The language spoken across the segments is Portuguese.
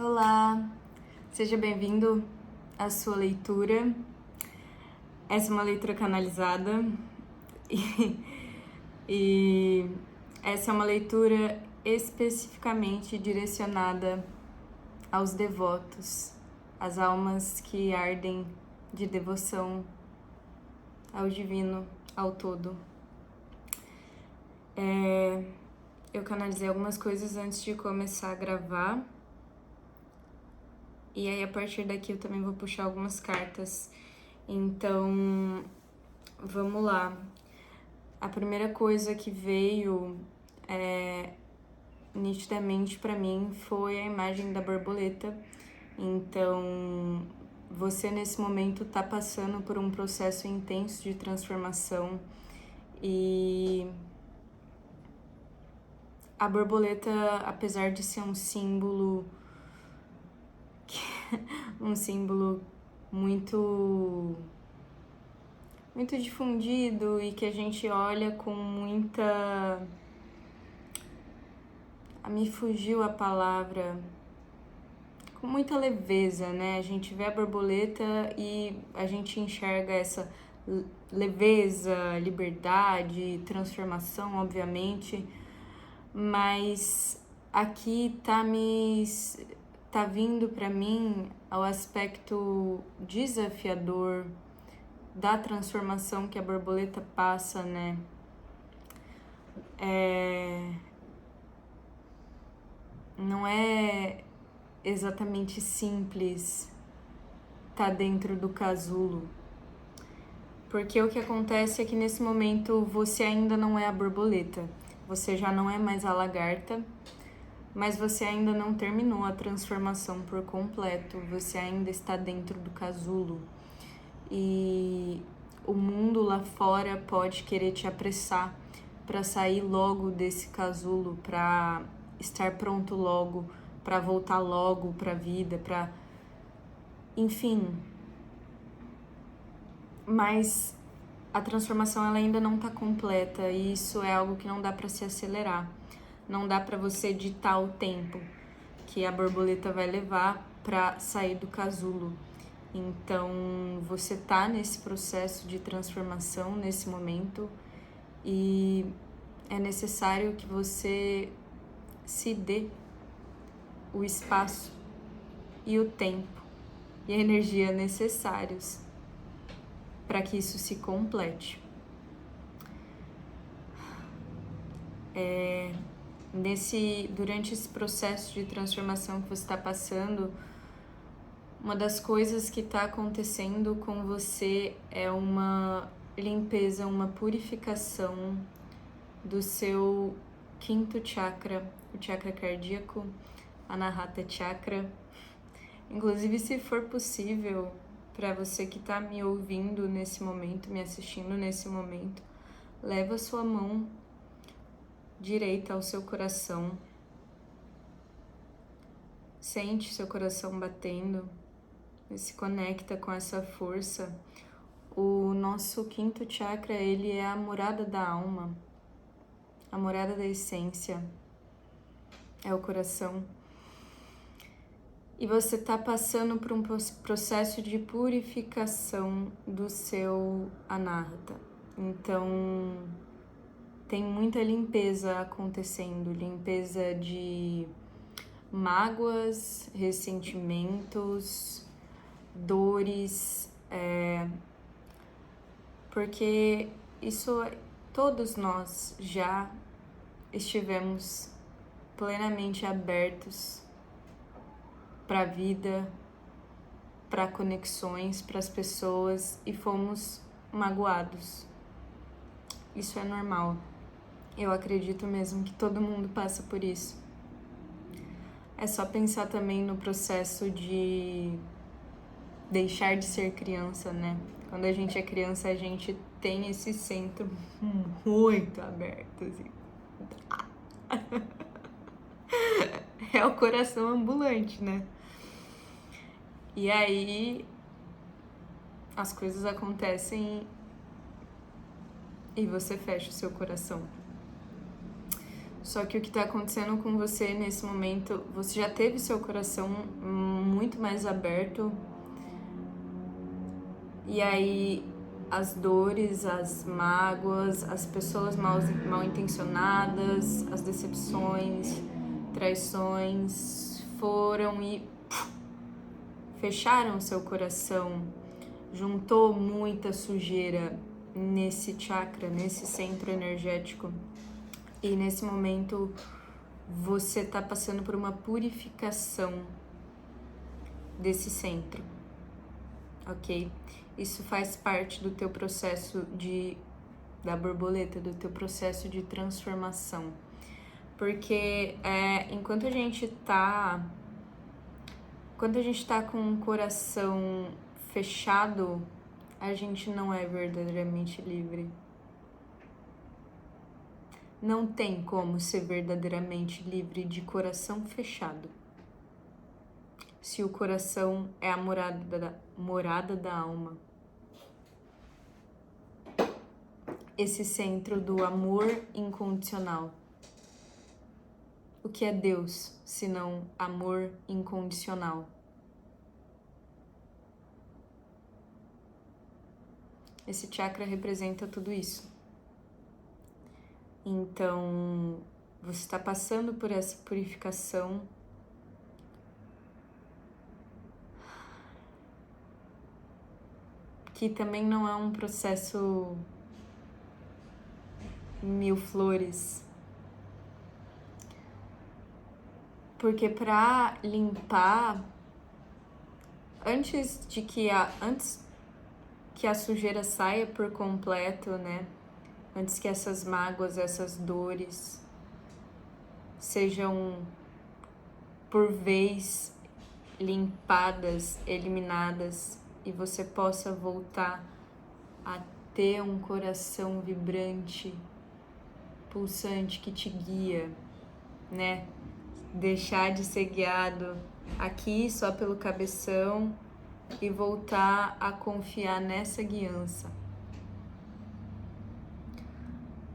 Olá, seja bem-vindo à sua leitura. Essa é uma leitura canalizada e essa é uma leitura especificamente direcionada aos devotos, às almas que ardem de devoção ao divino, ao todo. Eu canalizei algumas coisas antes de começar a gravar. E aí, a partir daqui, eu também vou puxar algumas cartas. Então, vamos lá. A primeira coisa que veio nitidamente para mim foi a imagem da borboleta. Então, você nesse momento tá passando por um processo intenso de transformação e a borboleta, apesar de ser um símbolo muito difundido e que a gente olha com muita... Me fugiu a palavra... com muita leveza, né? A gente vê a borboleta e a gente enxerga essa leveza, liberdade, transformação, obviamente, mas aqui tá vindo para mim o aspecto desafiador da transformação que a borboleta passa, né? Não é exatamente simples tá dentro do casulo, porque o que acontece é que nesse momento você ainda não é a borboleta, você já não é mais a lagarta, mas você ainda não terminou a transformação por completo, você ainda está dentro do casulo. E o mundo lá fora pode querer te apressar para sair logo desse casulo, para estar pronto logo, para voltar logo para a vida, para... enfim. Mas a transformação ela ainda não está completa e isso é algo que não dá para se acelerar. Não dá para você ditar o tempo que a borboleta vai levar para sair do casulo. Então, você tá nesse processo de transformação nesse momento e é necessário que você se dê o espaço e o tempo e a energia necessários para que isso se complete. Durante esse processo de transformação que você está passando, uma das coisas que está acontecendo com você é uma limpeza, uma purificação do seu quinto chakra, o chakra cardíaco, Anahata Chakra. Inclusive, se for possível, para você que está me ouvindo nesse momento, me assistindo nesse momento, leva a sua mão direita ao seu coração. Sente seu coração batendo e se conecta com essa força. O nosso quinto chakra, ele é a morada da alma, a morada da essência, é o coração. E você está passando por um processo de purificação do seu Anahata. Então, tem muita limpeza acontecendo, limpeza de mágoas, ressentimentos, dores, porque isso todos nós já estivemos plenamente abertos para a vida, para conexões, para as pessoas e fomos magoados. Isso é normal. Eu acredito mesmo que todo mundo passa por isso. É só pensar também no processo de deixar de ser criança, né? Quando a gente é criança, a gente tem esse centro muito aberto, assim. É o coração ambulante, né? E aí as coisas acontecem e você fecha o seu coração. Só que o que está acontecendo com você nesse momento, você já teve seu coração muito mais aberto. E aí as dores, as mágoas, as pessoas mal intencionadas, as decepções, traições foram e fecharam seu coração. Juntou muita sujeira nesse chakra, nesse centro energético. E nesse momento você está passando por uma purificação desse centro, ok? Isso faz parte do teu processo da borboleta, do teu processo de transformação. Porque enquanto a gente tá com o coração fechado, a gente não é verdadeiramente livre. Não tem como ser verdadeiramente livre de coração fechado. Se o coração é a morada da alma. Esse centro do amor incondicional. O que é Deus, senão amor incondicional? Esse chakra representa tudo isso. Então, você está passando por essa purificação. Que também não é um processo mil flores. Porque para limpar, antes que a sujeira saia por completo, né? Antes que essas mágoas, essas dores sejam por vez limpadas, eliminadas e você possa voltar a ter um coração vibrante, pulsante que te guia, né? Deixar de ser guiado aqui só pelo cabeção e voltar a confiar nessa guiança.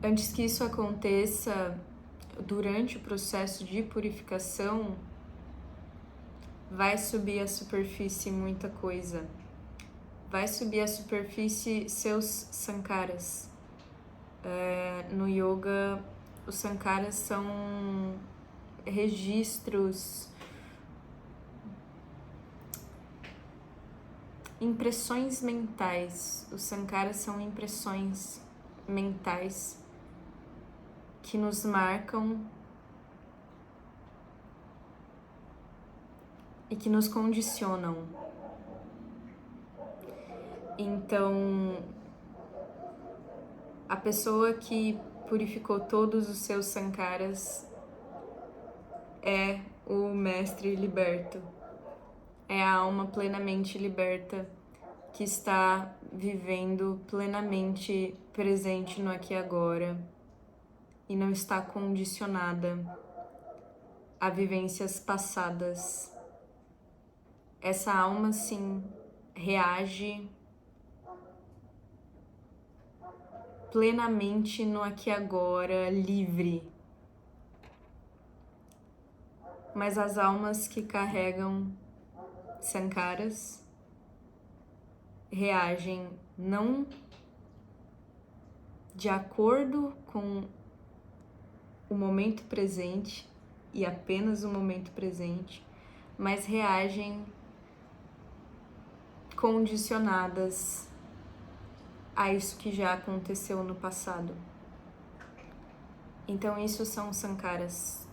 Antes que isso aconteça, durante o processo de purificação, vai subir à superfície muita coisa. Vai subir à superfície seus sankaras. No yoga, os sankaras são registros, impressões mentais. Os sankaras são impressões mentais que nos marcam e que nos condicionam. Então, a pessoa que purificou todos os seus sankaras é o mestre liberto. É a alma plenamente liberta que está vivendo plenamente presente no aqui e agora e não está condicionada a vivências passadas. Essa alma, sim, reage plenamente no aqui e agora, livre. Mas as almas que carregam sankaras reagem não de acordo com o momento presente e apenas o momento presente, mas reagem condicionadas a isso que já aconteceu no passado. Então isso são sankaras.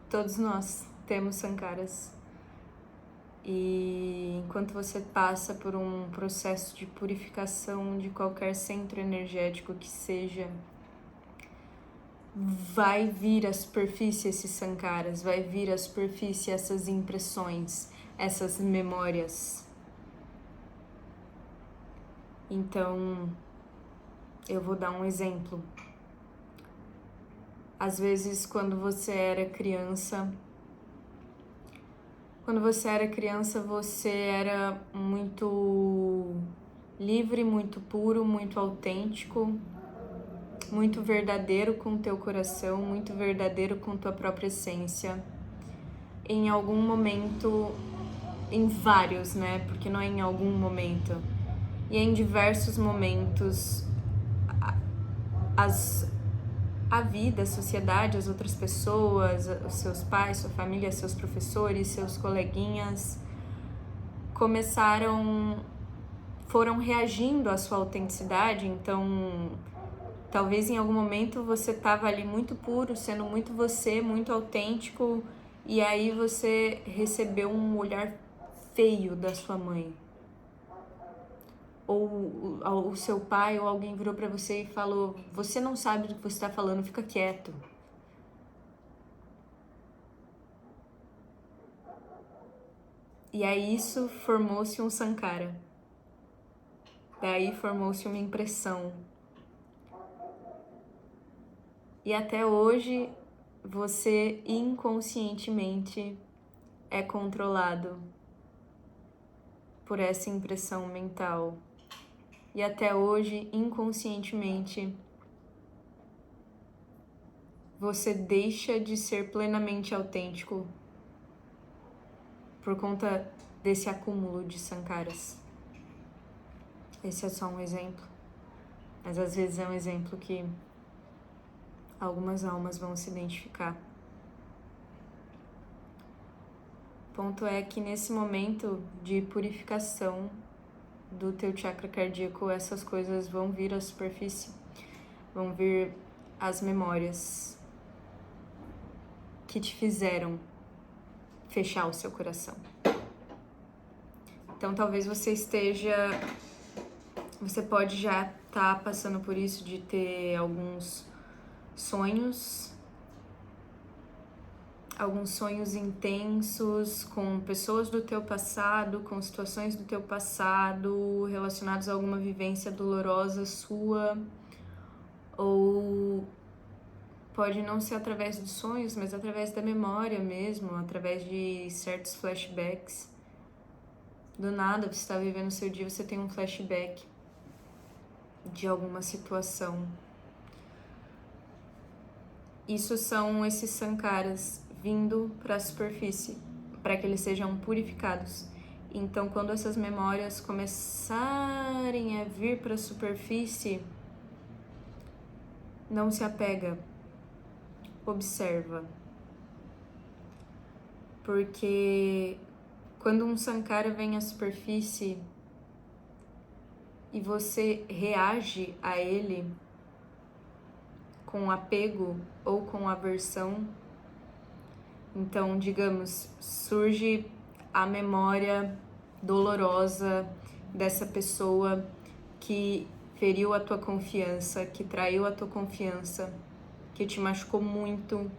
Todos nós temos sankaras. E enquanto você passa por um processo de purificação de qualquer centro energético que seja, vai vir à superfície esses sankaras, vai vir à superfície essas impressões, essas memórias. Então, eu vou dar um exemplo. Às vezes, quando você era criança, você era muito livre, muito puro, muito autêntico. muito verdadeiro com o teu coração, muito verdadeiro com tua própria essência. Em algum momento, em vários, né? Porque não é em algum momento. E em diversos momentos, a vida, a sociedade, as outras pessoas, os seus pais, sua família, seus professores, seus coleguinhas, foram reagindo à sua autenticidade. Então, talvez em algum momento você estava ali muito puro, sendo muito você, muito autêntico, e aí você recebeu um olhar feio da sua mãe. Ou o seu pai ou alguém virou pra você e falou: você não sabe do que você tá falando, fica quieto. E aí isso formou-se um sankara. Daí formou-se uma impressão. E até hoje você inconscientemente é controlado por essa impressão mental. E até hoje, inconscientemente, você deixa de ser plenamente autêntico por conta desse acúmulo de sankaras. Esse é só um exemplo, mas às vezes é um exemplo que algumas almas vão se identificar. O ponto é que nesse momento de purificação do teu chakra cardíaco, essas coisas vão vir à superfície, vão vir as memórias que te fizeram fechar o seu coração. Então talvez você pode já estar passando por isso de ter alguns sonhos intensos com pessoas do teu passado, com situações do teu passado relacionadas a alguma vivência dolorosa sua, ou pode não ser através dos sonhos, mas através da memória mesmo, através de certos flashbacks. Do nada, você está vivendo o seu dia, você tem um flashback de alguma situação. Isso são esses sankaras vindo para a superfície, para que eles sejam purificados. Então, quando essas memórias começarem a vir para a superfície, não se apega, observa. Porque quando um sankara vem à superfície e você reage a ele com apego ou com aversão, então, digamos, surge a memória dolorosa dessa pessoa que feriu a tua confiança, que traiu a tua confiança, que te machucou muito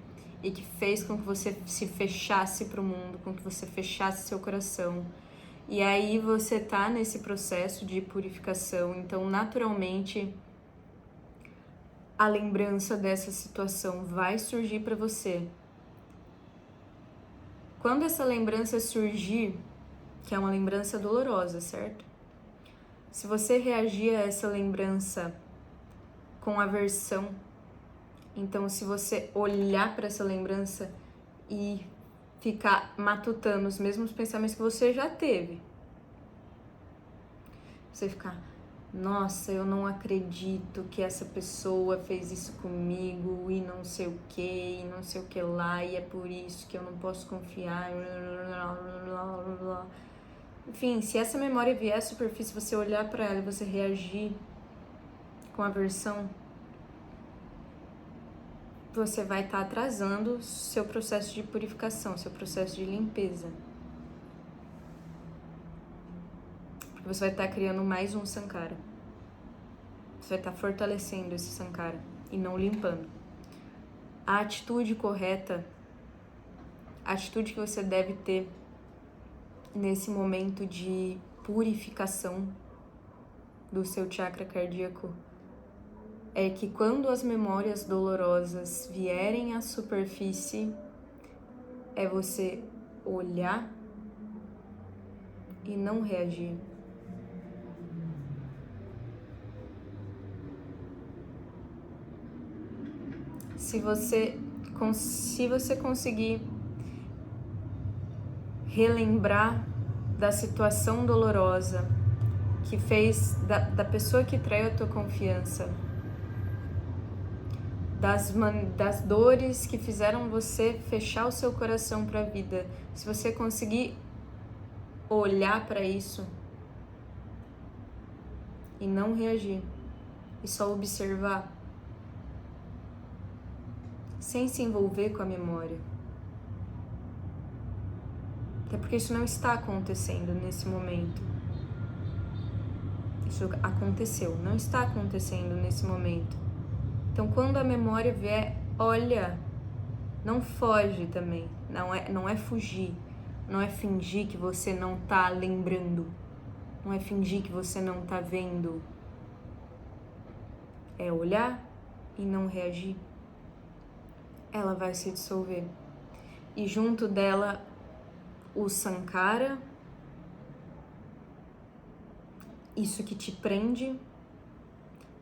e que fez com que você se fechasse para o mundo, com que você fechasse seu coração. E aí você tá nesse processo de purificação, então naturalmente a lembrança dessa situação vai surgir para você. Quando essa lembrança surgir, que é uma lembrança dolorosa, certo? Se você reagir a essa lembrança com aversão, então se você olhar para essa lembrança e ficar matutando os mesmos pensamentos que você já teve, você ficar: nossa, eu não acredito que essa pessoa fez isso comigo e não sei o que, e não sei o que lá, e é por isso que eu não posso confiar. Enfim, se essa memória vier à superfície, você olhar para ela e você reagir com aversão, você vai estar atrasando seu processo de purificação, seu processo de limpeza. Porque você vai estar criando mais um sankara. Você vai estar fortalecendo esse sankara e não limpando. A atitude correta, a atitude que você deve ter nesse momento de purificação do seu chakra cardíaco é que quando as memórias dolorosas vierem à superfície, é você olhar e não reagir. Se você conseguir relembrar da situação dolorosa que fez, da pessoa que traiu a tua confiança, das dores que fizeram você fechar o seu coração para a vida, se você conseguir olhar para isso e não reagir, e só observar, sem se envolver com a memória. Até porque isso não está acontecendo nesse momento. Isso aconteceu, não está acontecendo nesse momento. Então, quando a memória vier, olha, não foge também, não é fugir, não é fingir que você não tá lembrando, não é fingir que você não tá vendo. É olhar e não reagir. Ela vai se dissolver. E junto dela, o Sankara, isso que te prende,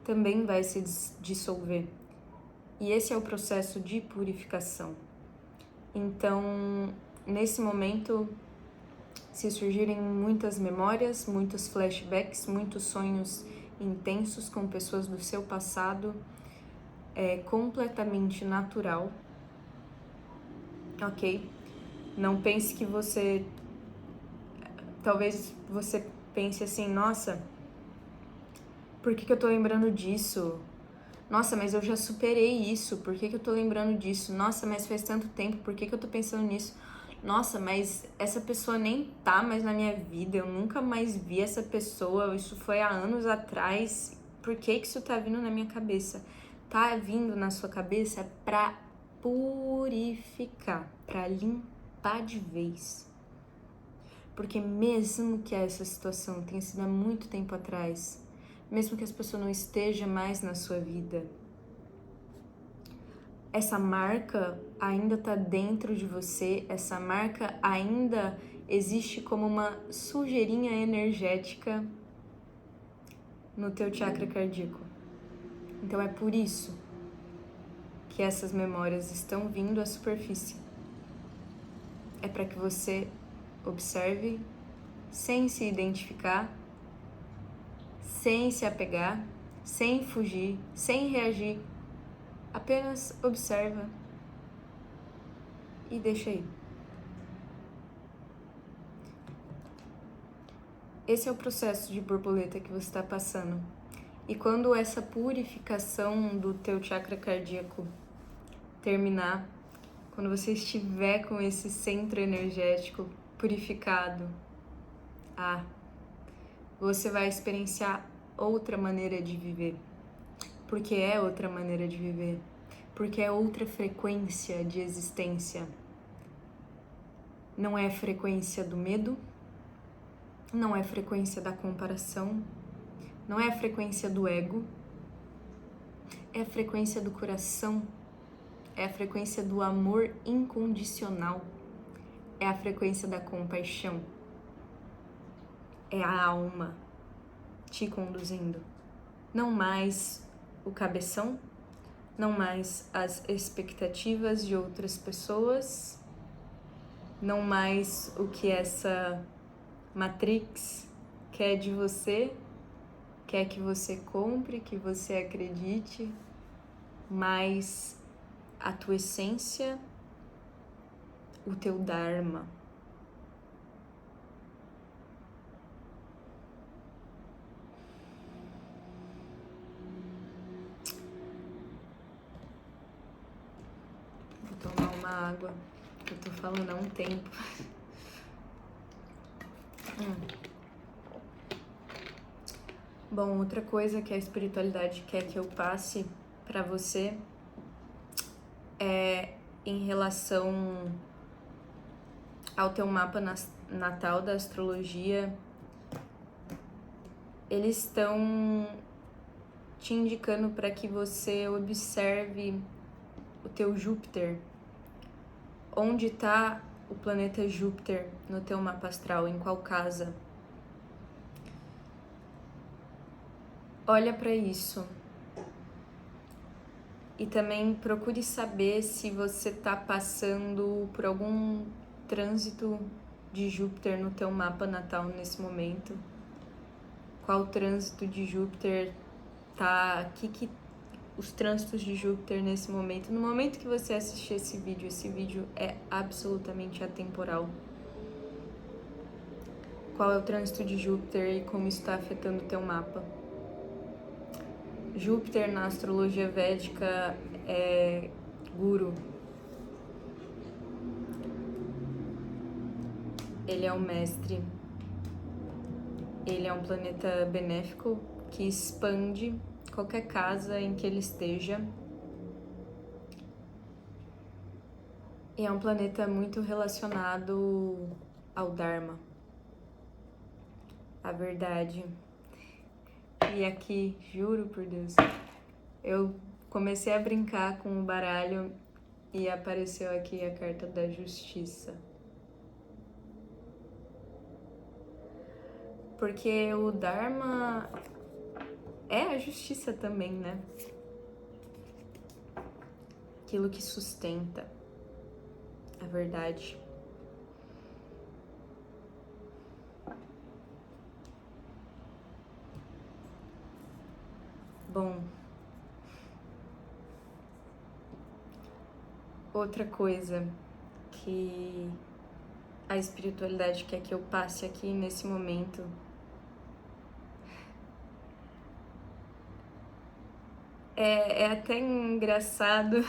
também vai se dissolver. E esse é o processo de purificação. Então, nesse momento, se surgirem muitas memórias, muitos flashbacks, muitos sonhos intensos com pessoas do seu passado, é completamente natural, ok? Não pense que você... Talvez você pense assim, nossa, por que eu tô lembrando disso? Nossa, mas eu já superei isso, por que eu tô lembrando disso? Nossa, mas faz tanto tempo, por que eu tô pensando nisso? Nossa, mas essa pessoa nem tá mais na minha vida, eu nunca mais vi essa pessoa, isso foi há anos atrás, por que isso tá vindo na minha cabeça? Tá vindo na sua cabeça pra purificar, pra limpar de vez. Porque mesmo que essa situação tenha sido há muito tempo atrás, mesmo que essa pessoa não esteja mais na sua vida, essa marca ainda está dentro de você, essa marca ainda existe como uma sujeirinha energética no teu chakra cardíaco. Então é por isso que essas memórias estão vindo à superfície. É para que você observe sem se identificar, sem se apegar, sem fugir, sem reagir. Apenas observa e deixa aí. Esse é o processo de borboleta que você está passando. E quando essa purificação do teu chakra cardíaco terminar, quando você estiver com esse centro energético purificado, você vai experienciar outra maneira de viver. Porque é outra maneira de viver. Porque é outra frequência de existência. Não é frequência do medo, não é frequência da comparação, não é a frequência do ego, é a frequência do coração, é a frequência do amor incondicional, é a frequência da compaixão, é a alma te conduzindo. Não mais o cabeção, não mais as expectativas de outras pessoas, não mais o que essa Matrix quer de você, quer que você compre, que você acredite, mas a tua essência, o teu Dharma. Vou tomar uma água, que eu tô falando há um tempo. Bom, outra coisa que a espiritualidade quer que eu passe pra você é em relação ao teu mapa natal da astrologia. Eles estão te indicando para que você observe o teu Júpiter. Onde está o planeta Júpiter no teu mapa astral? Em qual casa? Olha para isso. E também procure saber se você está passando por algum trânsito de Júpiter no teu mapa natal nesse momento. Qual trânsito de Júpiter tá... que os trânsitos de Júpiter nesse momento. No momento que você assistir esse vídeo é absolutamente atemporal. Qual é o trânsito de Júpiter e como isso está afetando o teu mapa? Júpiter na astrologia védica é Guru. Ele é o mestre. Ele é um planeta benéfico que expande qualquer casa em que ele esteja. E é um planeta muito relacionado ao Dharma, a verdade. E aqui, juro por Deus, eu comecei a brincar com o baralho e apareceu aqui a carta da justiça. Porque o Dharma é a justiça também, né? Aquilo que sustenta a verdade. Bom, outra coisa que a espiritualidade quer que eu passe aqui nesse momento é até engraçado,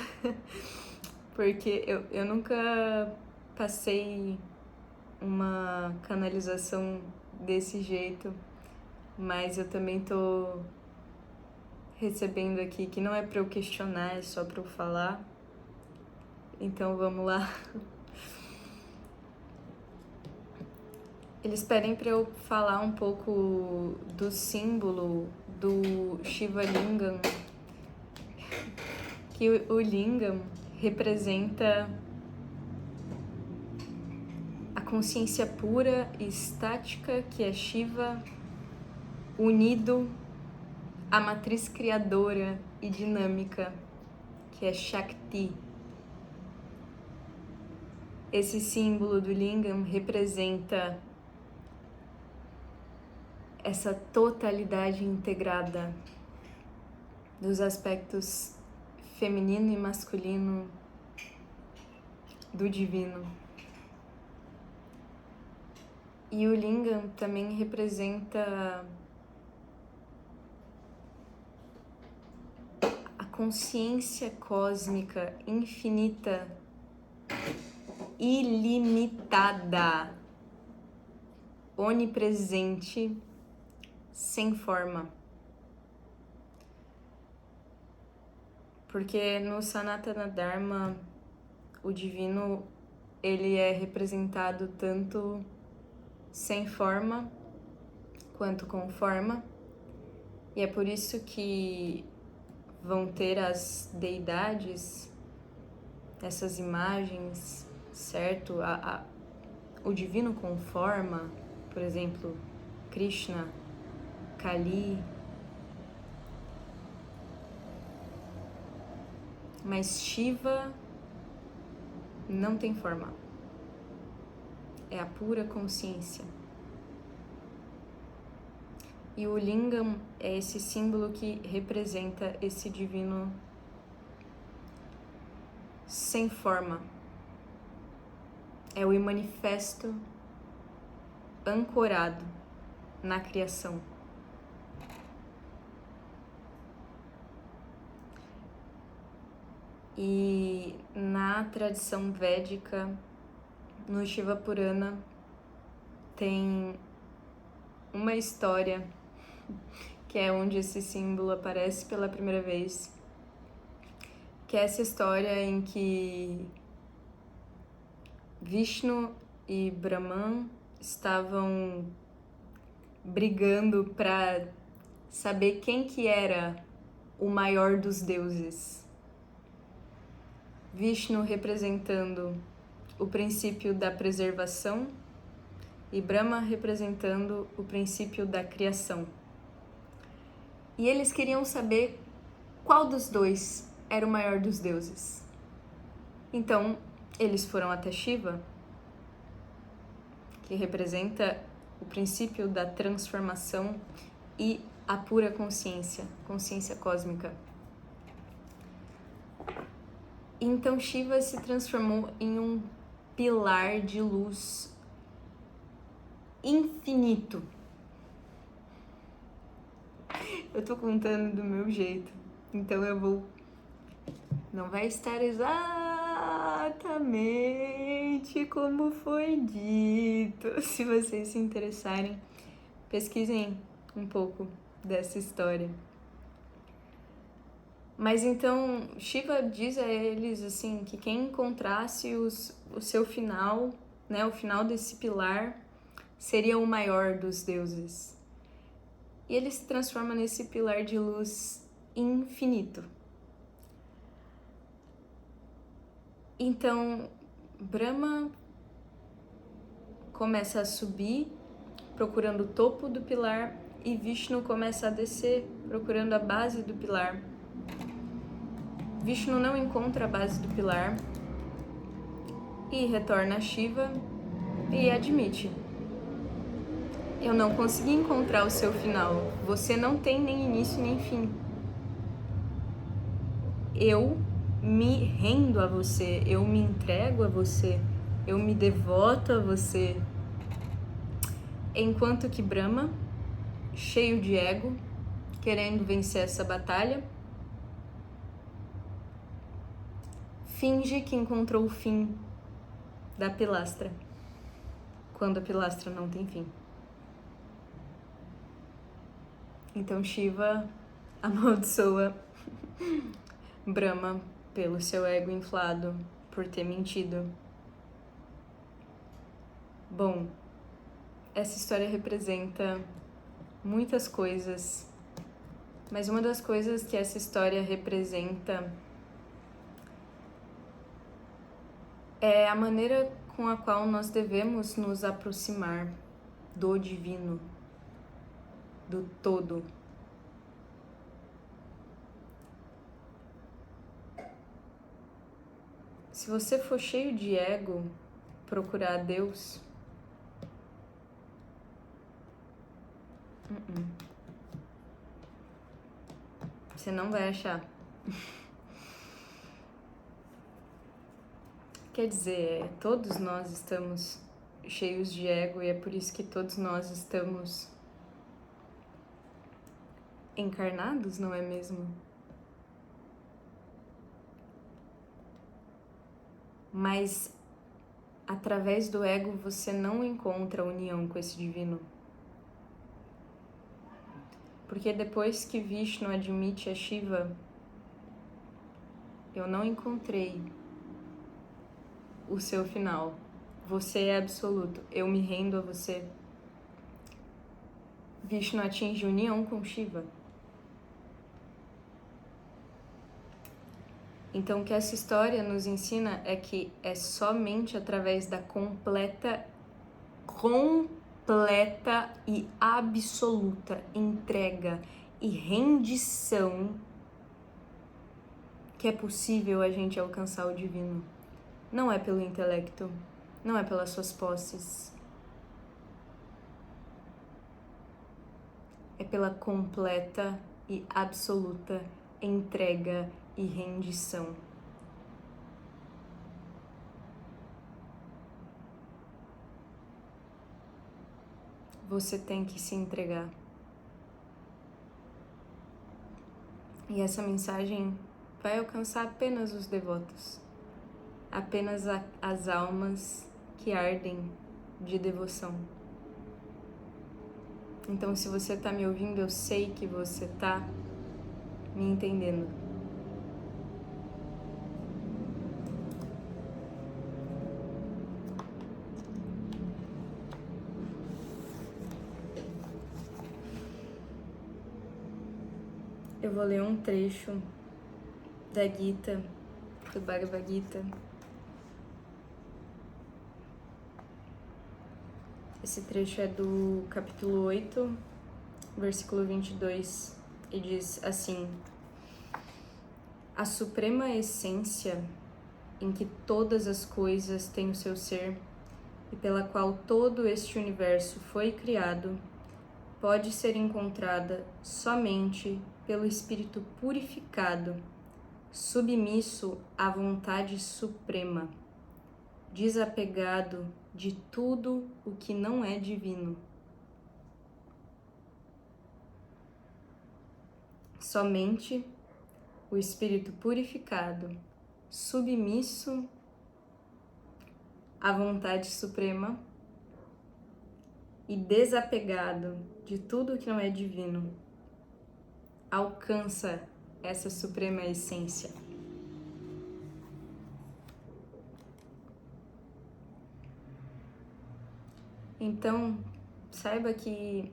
porque eu nunca passei uma canalização desse jeito, mas eu também tô recebendo aqui que não é pra eu questionar, é só pra eu falar. Então vamos lá. Eles pedem pra eu falar um pouco do símbolo do Shiva Lingam, que o Lingam representa a consciência pura e estática, que é Shiva, unido à matriz criadora e dinâmica, que é Shakti. Esse símbolo do Lingam representa essa totalidade integrada dos aspectos feminino e masculino do divino. E o Lingam também representa a consciência cósmica infinita, ilimitada, onipresente, sem forma. Porque no Sanatana Dharma, o divino, ele é representado tanto sem forma quanto com forma, e é por isso que vão ter as deidades, essas imagens, certo? O divino com forma, por exemplo, Krishna, Kali, mas Shiva não tem forma. É a pura consciência. E o Lingam é esse símbolo que representa esse divino sem forma. É o manifesto ancorado na criação. E na tradição védica, no Shiva Purana, tem uma história que é onde esse símbolo aparece pela primeira vez, que é essa história em que Vishnu e Brahman estavam brigando para saber quem que era o maior dos deuses. Vishnu representando o princípio da preservação e Brahma representando o princípio da criação. E eles queriam saber qual dos dois era o maior dos deuses. Então, eles foram até Shiva, que representa o princípio da transformação e a pura consciência, consciência cósmica. Então Shiva se transformou em um pilar de luz infinito. Eu tô contando do meu jeito, então não vai estar exatamente como foi dito. Se vocês se interessarem, pesquisem um pouco dessa história. Mas então, Shiva diz a eles assim, que quem encontrasse o seu final, né, o final desse pilar, seria o maior dos deuses. E ele se transforma nesse pilar de luz infinito. Então, Brahma começa a subir, procurando o topo do pilar, e Vishnu começa a descer, procurando a base do pilar. Vishnu não encontra a base do pilar e retorna a Shiva e admite: eu não consegui encontrar o seu final. Você não tem nem início nem fim. Eu me rendo a você, eu me entrego a você, eu me devoto a você. Enquanto que Brahma, cheio de ego, querendo vencer essa batalha, finge que encontrou o fim da pilastra, quando a pilastra não tem fim. Então Shiva amaldiçoa Brahma pelo seu ego inflado, por ter mentido. Bom, essa história representa muitas coisas, mas uma das coisas que essa história representa é a maneira com a qual nós devemos nos aproximar do divino, do todo. Se você for cheio de ego, procurar Deus, você não vai achar. Quer dizer, todos nós estamos cheios de ego e é por isso que todos nós estamos encarnados, não é mesmo? Mas através do ego você não encontra união com esse divino. Porque depois que Vishnu admite a Shiva, eu não encontrei o seu final. Você é absoluto, eu me rendo a você. Vishnu atinge união com Shiva. Então, o que essa história nos ensina é que é somente através da completa e absoluta entrega e rendição que é possível a gente alcançar o divino. Não é pelo intelecto, não é pelas suas posses. É pela completa e absoluta entrega e rendição. Você tem que se entregar. E essa mensagem vai alcançar apenas os devotos, apenas as almas que ardem de devoção. Então, se você está me ouvindo, eu sei que você está me entendendo. Eu vou ler um trecho da Gita, do Bhagavad Gita. Esse trecho é do capítulo 8, versículo 22, e diz assim: a suprema essência em que todas as coisas têm o seu ser e pela qual todo este universo foi criado, pode ser encontrada somente pelo espírito purificado, submisso à vontade suprema, desapegado de tudo o que não é divino. Somente o espírito purificado, submisso à vontade suprema e desapegado de tudo que não é divino, alcança essa suprema essência. Então, saiba que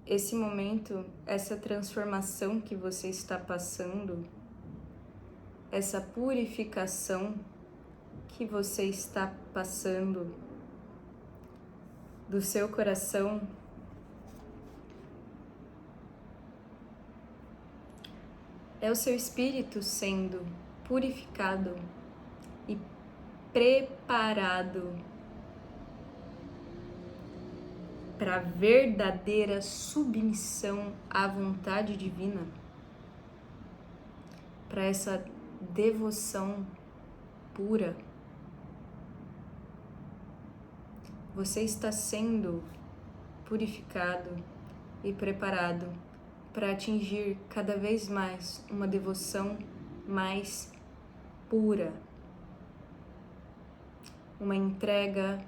esse momento, essa transformação que você está passando, essa purificação que você está passando do seu coração, é o seu espírito sendo purificado e preparado para a verdadeira submissão à vontade divina, para essa devoção pura. Você está sendo purificado e preparado para atingir cada vez mais uma devoção mais pura, uma entrega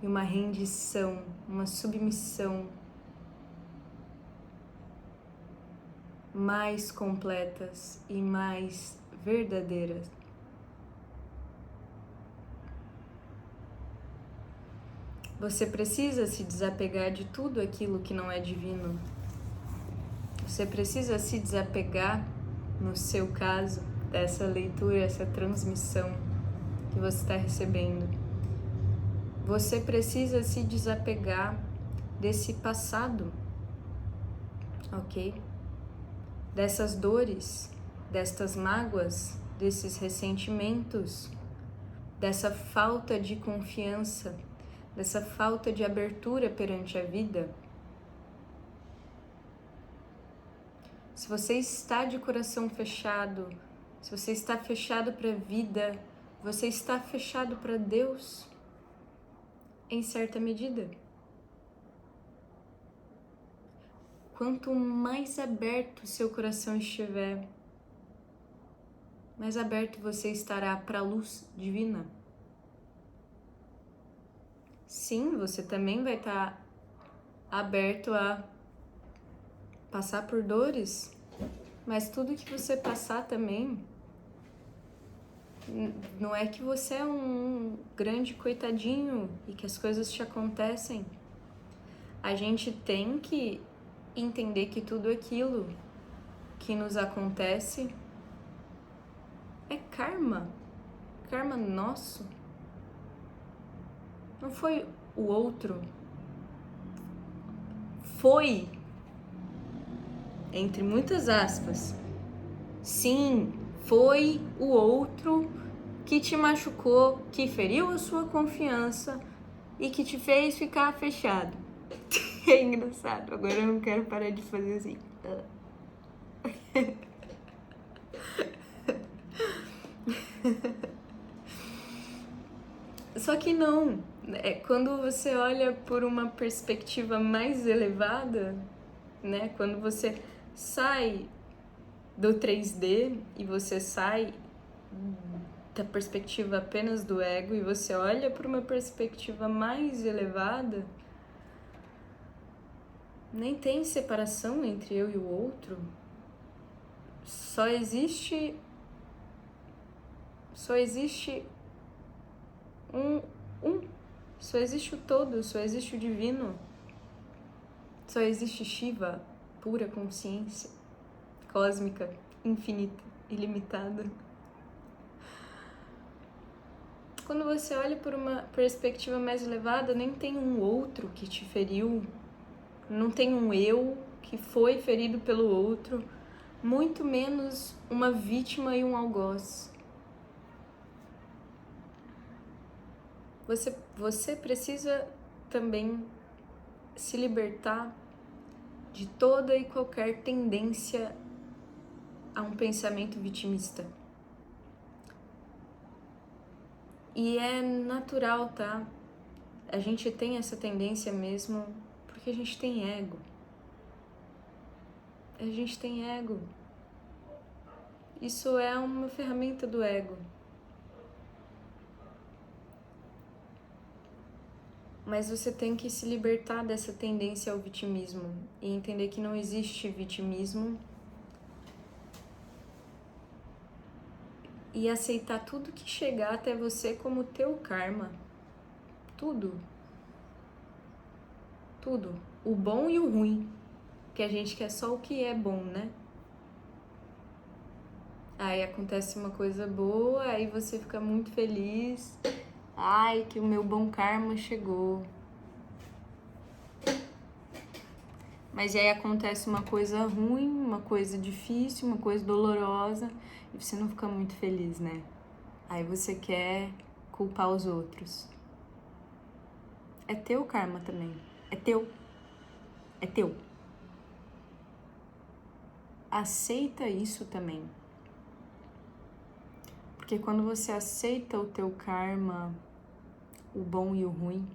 e uma rendição, uma submissão mais completas e mais verdadeiras. Você precisa se desapegar de tudo aquilo que não é divino. Você precisa se desapegar, no seu caso, dessa leitura, essa transmissão que você está recebendo. Você precisa se desapegar desse passado, ok? Dessas dores, destas mágoas, desses ressentimentos, dessa falta de confiança, dessa falta de abertura perante a vida. Se você está de coração fechado, se você está fechado para a vida, você está fechado para Deus, em certa medida. Quanto mais aberto seu coração estiver, mais aberto você estará para a luz divina. Sim, você também vai estar aberto a passar por dores, mas tudo que você passar também, não é que você é um grande coitadinho e que as coisas te acontecem. A gente tem que entender que tudo aquilo que nos acontece é karma nosso. Não foi o outro. Foi, entre muitas aspas, sim, foi o outro que te machucou, que feriu a sua confiança e que te fez ficar fechado. É engraçado, agora eu não quero parar de fazer assim. Só que não, quando você olha por uma perspectiva mais elevada, né? Quando você sai do 3D e você sai da perspectiva apenas do ego e você olha por uma perspectiva mais elevada, nem tem separação entre eu e o outro. Só existe só existe o todo, só existe o divino, só existe Shiva, pura consciência, cósmica, infinita, ilimitada. Quando você olha por uma perspectiva mais elevada, nem tem um outro que te feriu, não tem um eu que foi ferido pelo outro, muito menos uma vítima e um algoz. Você precisa também se libertar de toda e qualquer tendência a um pensamento vitimista. E é natural, tá? A gente tem essa tendência mesmo porque a gente tem ego. A gente tem ego. Isso é uma ferramenta do ego. Mas você tem que se libertar dessa tendência ao vitimismo e entender que não existe vitimismo e aceitar tudo que chegar até você como teu karma. Tudo. Tudo. O bom e o ruim. Que a gente quer só o que é bom, né? Aí acontece uma coisa boa, aí você fica muito feliz. Ai, que o meu bom karma chegou. Mas aí acontece uma coisa ruim, uma coisa difícil, uma coisa dolorosa, e você não fica muito feliz, né? Aí você quer culpar os outros. É teu karma também. É teu. É teu. Aceita isso também. Porque quando você aceita o teu karma, o bom e o ruim,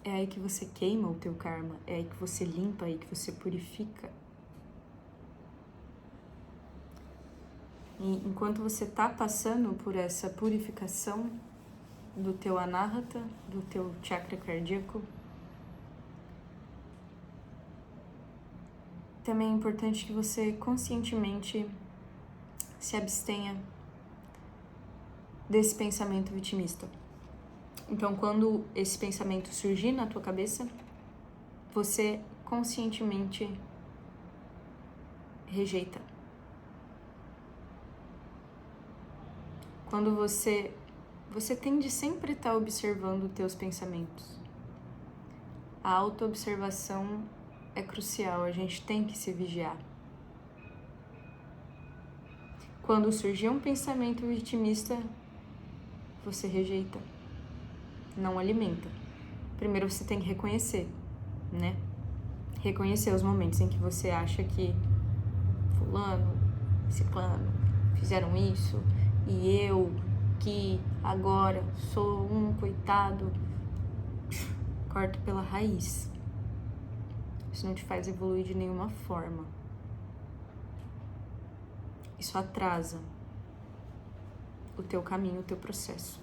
é aí que você queima o teu karma, é aí que você limpa, é aí que você purifica. E enquanto você tá passando por essa purificação do teu anahata, do teu chakra cardíaco, também é importante que você conscientemente se abstenha desse pensamento vitimista. Então, quando esse pensamento surgir na tua cabeça, você conscientemente rejeita. Quando você tende sempre a estar observando os teus pensamentos. A autoobservação é crucial, a gente tem que se vigiar. Quando surgir um pensamento vitimista, você rejeita, não alimenta. Primeiro você tem que reconhecer, né? Reconhecer os momentos em que você acha que fulano, ciclano fizeram isso e eu que agora sou um coitado. Corta pela raiz. Isso não te faz evoluir de nenhuma forma. Isso atrasa o teu caminho, o teu processo.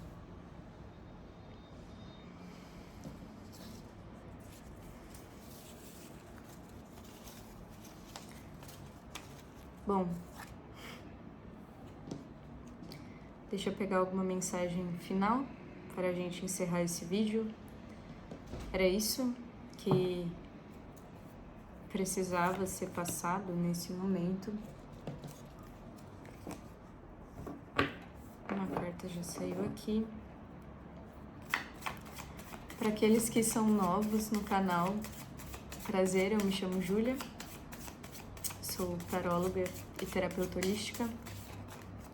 Bom, deixa eu pegar alguma mensagem final para a gente encerrar esse vídeo. Era isso que precisava ser passado nesse momento. Uma carta já saiu aqui. Para aqueles que são novos no canal, prazer, eu me chamo Júlia. Sou taróloga e terapeuta holística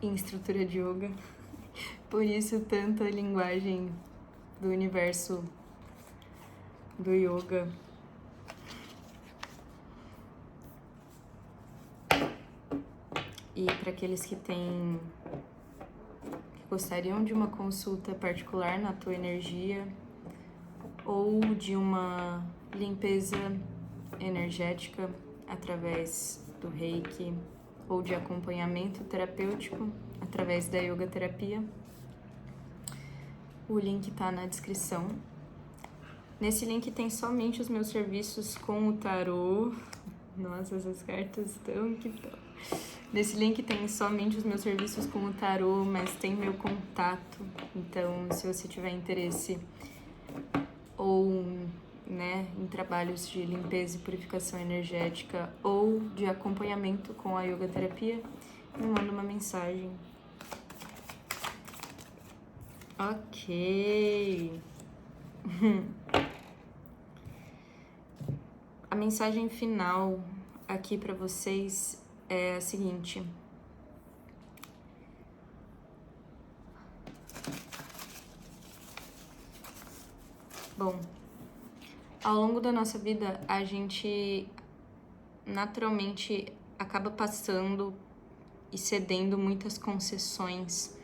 e instrutora de yoga. Por isso, tanta linguagem do universo do yoga. E para aqueles que gostariam de uma consulta particular na tua energia ou de uma limpeza energética através do Reiki ou de acompanhamento terapêutico através da yoga terapia, o link tá na descrição. Nesse link tem somente os meus serviços com o tarô. Nossa, essas cartas estão que estão. Nesse link tem somente os meus serviços com o tarô, mas tem meu contato. Então, se você tiver interesse ou, né, em trabalhos de limpeza e purificação energética ou de acompanhamento com a yoga terapia, me manda uma mensagem. Ok. A mensagem final aqui para vocês é a seguinte. Bom, ao longo da nossa vida, a gente naturalmente acaba passando e cedendo muitas concessões,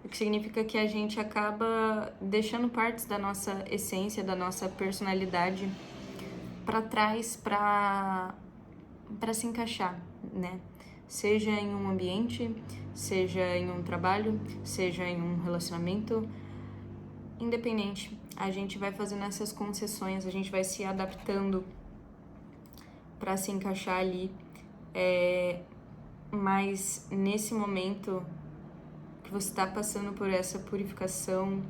o que significa que a gente acaba deixando partes da nossa essência, da nossa personalidade para trás para se encaixar, né? Seja em um ambiente, seja em um trabalho, seja em um relacionamento, independente, a gente vai fazendo essas concessões, a gente vai se adaptando para se encaixar ali, mas nesse momento que você está passando por essa purificação,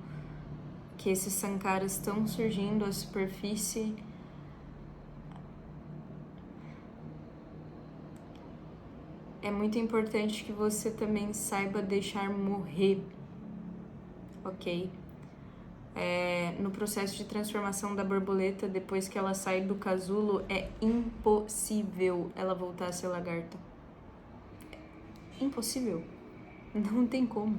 que esses sankaras estão surgindo à superfície, é muito importante que você também saiba deixar morrer, ok? No processo de transformação da borboleta, depois que ela sai do casulo, é impossível ela voltar a ser lagarta. Impossível. Não tem como.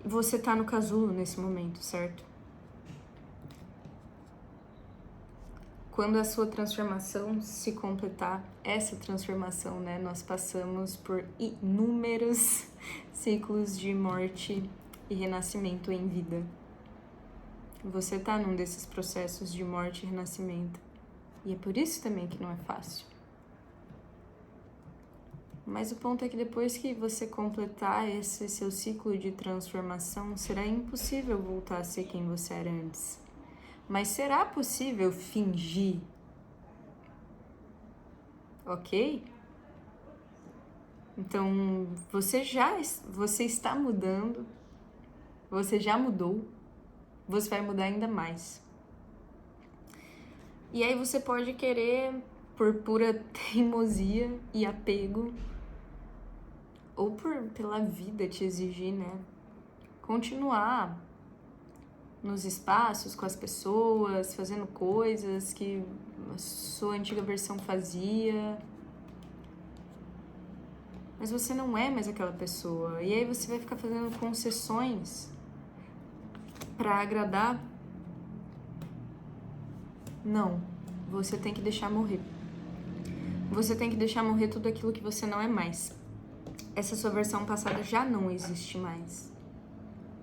Você tá no casulo nesse momento, certo? Quando a sua transformação se completar, essa transformação, né? Nós passamos por inúmeros ciclos de morte e renascimento em vida. Você tá num desses processos de morte e renascimento. E é por isso também que não é fácil. Mas o ponto é que depois que você completar esse seu ciclo de transformação, será impossível voltar a ser quem você era antes. Mas será possível fingir? Ok? Então, você está mudando, você já mudou, você vai mudar ainda mais. E aí você pode querer, por pura teimosia e apego, ou pela vida te exigir, né? Continuar nos espaços, com as pessoas, fazendo coisas que a sua antiga versão fazia. Mas você não é mais aquela pessoa. E aí você vai ficar fazendo concessões pra agradar. Não. Você tem que deixar morrer. Você tem que deixar morrer tudo aquilo que você não é mais. Essa sua versão passada já não existe mais.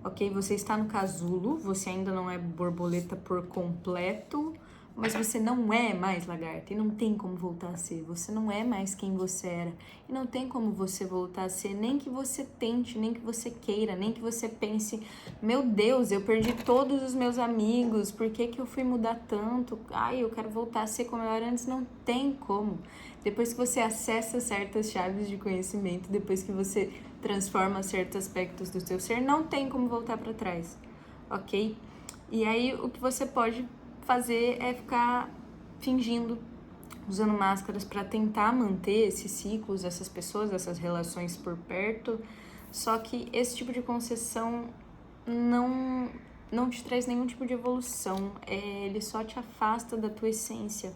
Ok? Você está no casulo, você ainda não é borboleta por completo, mas você não é mais lagarta e não tem como voltar a ser. Você não é mais quem você era e não tem como você voltar a ser, nem que você tente, nem que você queira, nem que você pense, meu Deus, eu perdi todos os meus amigos, por que que eu fui mudar tanto? Ai, eu quero voltar a ser como eu era antes. Não tem como. Depois que você acessa certas chaves de conhecimento, depois que você transforma certos aspectos do seu ser, não tem como voltar para trás, ok? E aí o que você pode fazer é ficar fingindo, usando máscaras para tentar manter esses ciclos, essas pessoas, essas relações por perto, só que esse tipo de concessão não te traz nenhum tipo de evolução, ele só te afasta da tua essência.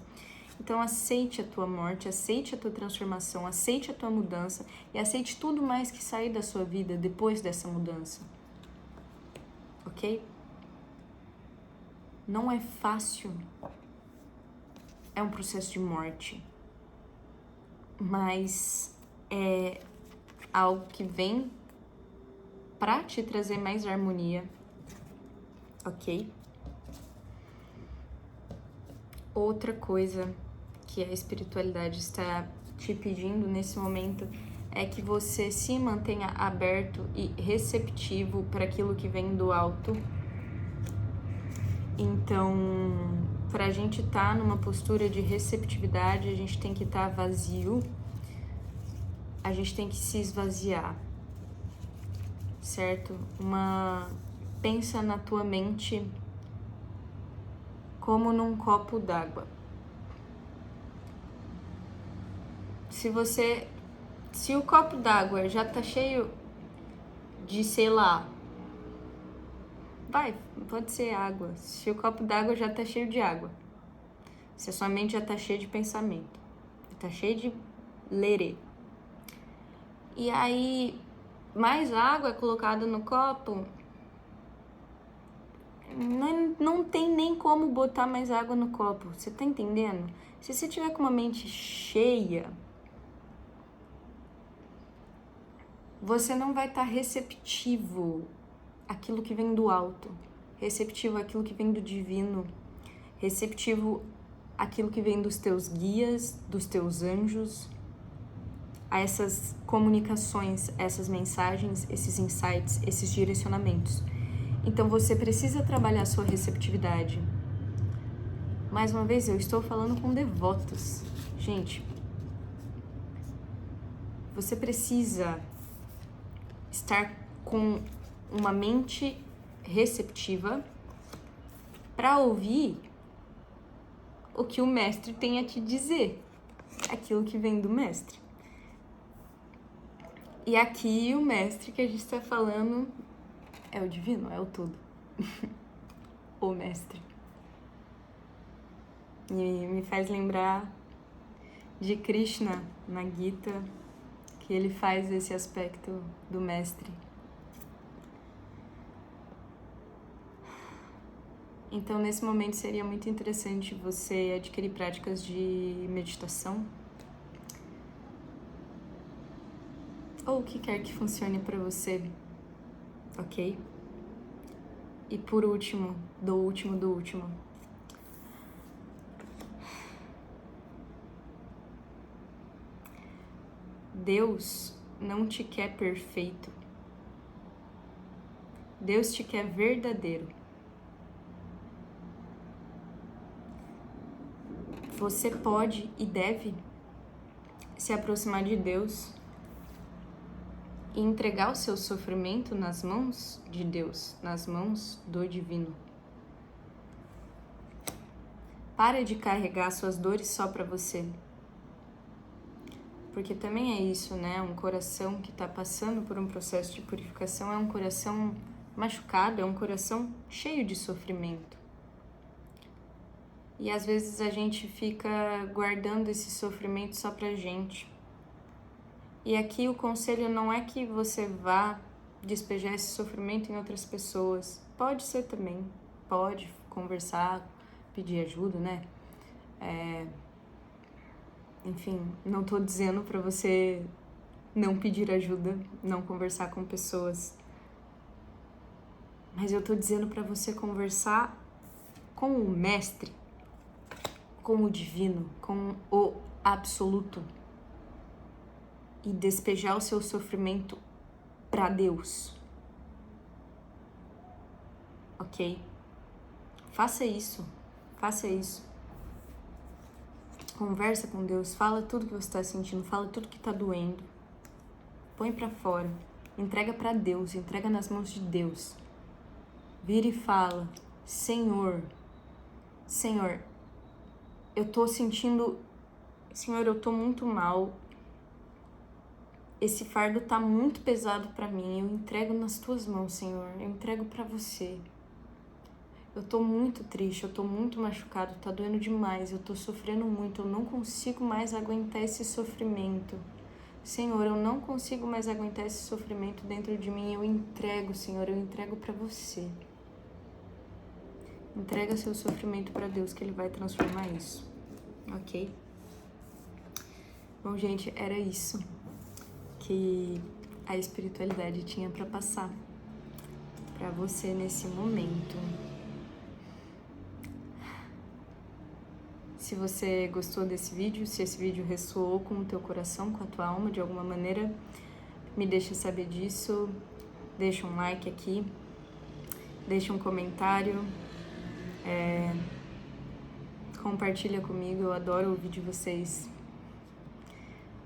Então aceite a tua morte, aceite a tua transformação, aceite a tua mudança e aceite tudo mais que sair da sua vida depois dessa mudança. Ok? Não é fácil. É um processo de morte. Mas é algo que vem pra te trazer mais harmonia. Ok? Outra coisa que a espiritualidade está te pedindo nesse momento é que você se mantenha aberto e receptivo para aquilo que vem do alto. Então, para a gente estar numa postura de receptividade, a gente tem que estar vazio, a gente tem que se esvaziar, certo? Pensa na tua mente como num copo d'água. Se o copo d'água já tá cheio de, sei lá, pode ser água. Se o copo d'água já tá cheio de água, Se a sua mente já tá cheia de pensamento, tá cheia de lerê. E aí, mais água é colocada no copo, não tem nem como botar mais água no copo, você tá entendendo? Se você tiver com uma mente cheia, você não vai estar receptivo àquilo que vem do alto, receptivo àquilo que vem do divino, receptivo àquilo que vem dos teus guias, dos teus anjos, a essas comunicações, essas mensagens, esses insights, esses direcionamentos. Então você precisa trabalhar a sua receptividade. Mais uma vez, eu estou falando com devotos. Gente, você precisa estar com uma mente receptiva para ouvir o que o mestre tem a te dizer, aquilo que vem do mestre. E aqui o mestre que a gente está falando é o divino, é o todo. O mestre. E me faz lembrar de Krishna na Gita, que ele faz esse aspecto do mestre. Então, nesse momento, seria muito interessante você adquirir práticas de meditação, ou o que quer que funcione para você, ok? E por último, do último, Deus não te quer perfeito. Deus te quer verdadeiro. Você pode e deve se aproximar de Deus e entregar o seu sofrimento nas mãos de Deus, nas mãos do divino. Para de carregar suas dores só para você. Porque também é isso, né? Um coração que está passando por um processo de purificação é um coração machucado, é um coração cheio de sofrimento. E às vezes a gente fica guardando esse sofrimento só pra gente. E aqui o conselho não é que você vá despejar esse sofrimento em outras pessoas. Pode ser também, pode conversar, pedir ajuda, né? Enfim, não tô dizendo pra você não pedir ajuda, não conversar com pessoas. Mas eu tô dizendo pra você conversar com o mestre, com o divino, com o absoluto. E despejar o seu sofrimento pra Deus. Ok? Faça isso. Faça isso. Conversa com Deus, fala tudo que você está sentindo, fala tudo que está doendo. Põe pra fora. Entrega pra Deus, entrega nas mãos de Deus. Vira e fala: Senhor, eu tô sentindo... Senhor, eu tô muito mal. Esse fardo tá muito pesado pra mim. Eu entrego nas tuas mãos, Senhor. Eu entrego pra você. Eu tô muito triste, eu tô muito machucado, tá doendo demais, eu tô sofrendo muito, eu não consigo mais aguentar esse sofrimento. Senhor, eu não consigo mais aguentar esse sofrimento dentro de mim. Eu entrego, Senhor, eu entrego pra você. Entrega seu sofrimento pra Deus, que Ele vai transformar isso. Ok? Bom, gente, era isso que a espiritualidade tinha pra passar pra você nesse momento. Se você gostou desse vídeo, se esse vídeo ressoou com o teu coração, com a tua alma de alguma maneira, me deixa saber disso, deixa um like aqui, deixa um comentário, compartilha comigo, eu adoro ouvir de vocês.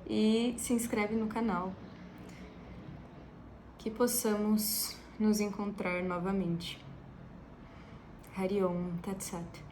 E se inscreve no canal, que possamos nos encontrar novamente. Hari Om Tat Sat.